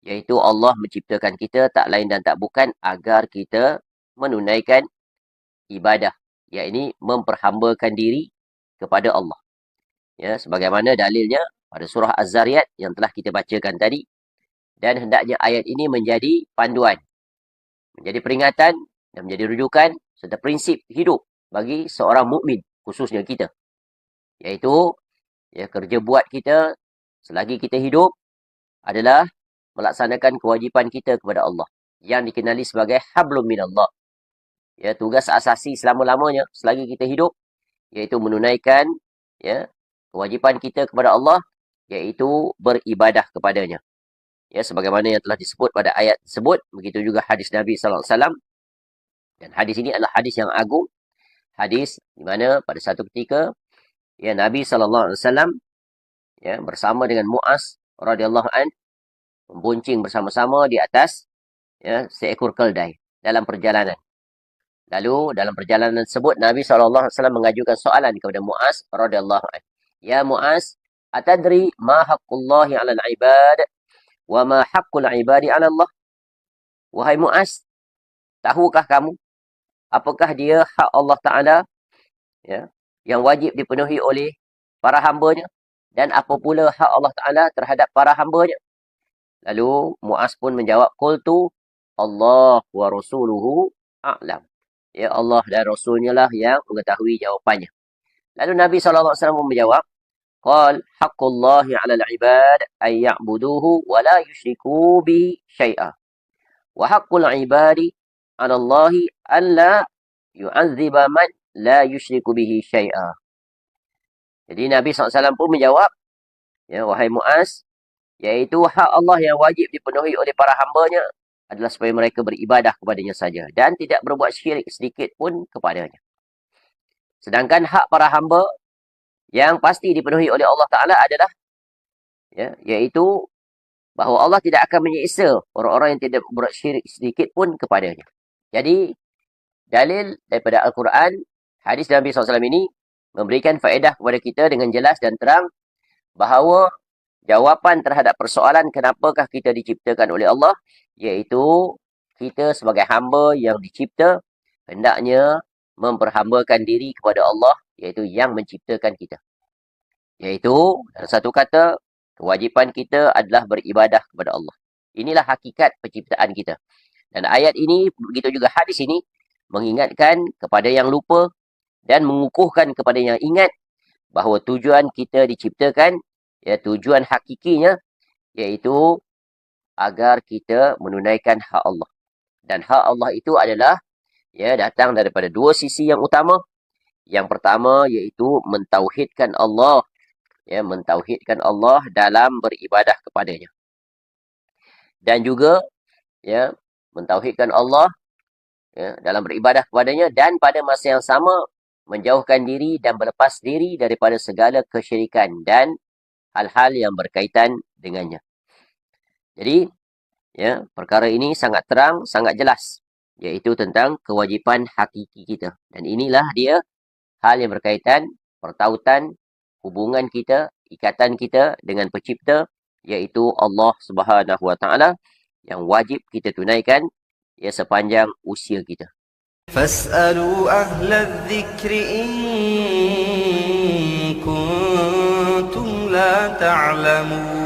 Iaitu Allah menciptakan kita tak lain dan tak bukan agar kita menunaikan ibadah. Iaitu memperhambakan diri kepada Allah. Ya, sebagaimana dalilnya pada surah Az-Zariyat yang telah kita bacakan tadi. Dan hendaknya ayat ini menjadi panduan, menjadi peringatan dan menjadi rujukan serta prinsip hidup bagi seorang mukmin, khususnya kita. Iaitu ya, kerja buat kita selagi kita hidup adalah melaksanakan kewajipan kita kepada Allah yang dikenali sebagai hablum minallah. Ya, tugas asasi selama-lamanya selagi kita hidup iaitu menunaikan ya, kewajipan kita kepada Allah, iaitu beribadah kepadanya. Ya, sebagaimana yang telah disebut pada ayat tersebut, begitu juga hadis Nabi sallallahu alaihi wasallam. Dan hadis ini adalah hadis yang agung, hadis di mana pada satu ketika ya Nabi sallallahu alaihi wasallam ya bersama dengan Muaz radhiyallahu an membonceng bersama-sama di atas ya seekor keldai dalam perjalanan. Lalu dalam perjalanan tersebut Nabi sallallahu alaihi wasallam mengajukan soalan kepada Muaz radhiyallahu an. Ya Muaz, atadri ma haqqullahi 'alal 'ibad wa ma haqqul 'ibadi 'ala Allah? Wahai Muaz, tahukah kamu apakah dia hak Allah Taala ya yang wajib dipenuhi oleh para hamba-Nya, dan apa pula hak Allah Taala terhadap para hamba-Nya? Lalu Muaz pun menjawab, qultu Allah wa rasuluhu a'lam. Ya, Allah dan Rasulnya lah yang mengetahui jawapannya. Lalu Nabi SAW pun menjawab, qal haqqullahi 'alal 'ibad ay ya'buduhu wa la yusyriku bi syai'a. Wa haqqul 'ibadi 'ala Allahi an la yu'adziba man la yusyriku bihi syai'a. Jadi Nabi SAW pun menjawab, ya, wahai Muaz, iaitu hak Allah yang wajib dipenuhi oleh para hamba-Nya adalah supaya mereka beribadah kepadanya saja dan tidak berbuat syirik sedikit pun kepadanya. Sedangkan hak para hamba yang pasti dipenuhi oleh Allah Ta'ala adalah ya, iaitu bahawa Allah tidak akan menyiksa orang-orang yang tidak berbuat syirik sedikit pun kepadanya. Jadi, dalil daripada Al-Quran, hadis Nabi SAW ini memberikan faedah kepada kita dengan jelas dan terang bahawa jawapan terhadap persoalan kenapakah kita diciptakan oleh Allah, iaitu kita sebagai hamba yang dicipta hendaknya memperhambakan diri kepada Allah, iaitu yang menciptakan kita. Iaitu, dalam satu kata, kewajipan kita adalah beribadah kepada Allah. Inilah hakikat penciptaan kita. Dan ayat ini, begitu juga hadis ini, mengingatkan kepada yang lupa dan mengukuhkan kepada yang ingat bahawa tujuan kita diciptakan, ya, tujuan hakikinya, iaitu agar kita menunaikan hak Allah. Dan hak Allah itu adalah ya datang daripada dua sisi yang utama. Yang pertama iaitu mentauhidkan Allah, ya, mentauhidkan Allah dalam beribadah kepadanya. Dan juga ya mentauhidkan Allah ya dalam beribadah kepadanya, dan pada masa yang sama menjauhkan diri dan berlepas diri daripada segala kesyirikan dan hal-hal yang berkaitan dengannya. Jadi, ya, perkara ini sangat terang, sangat jelas, iaitu tentang kewajipan hakiki kita. Dan inilah dia hal yang berkaitan pertautan hubungan kita, ikatan kita dengan pencipta, iaitu Allah Subhanahu Wa Taala, yang wajib kita tunaikan ya sepanjang usia kita. Fas'alu ahla dzikri in kuntum la ta'lamun.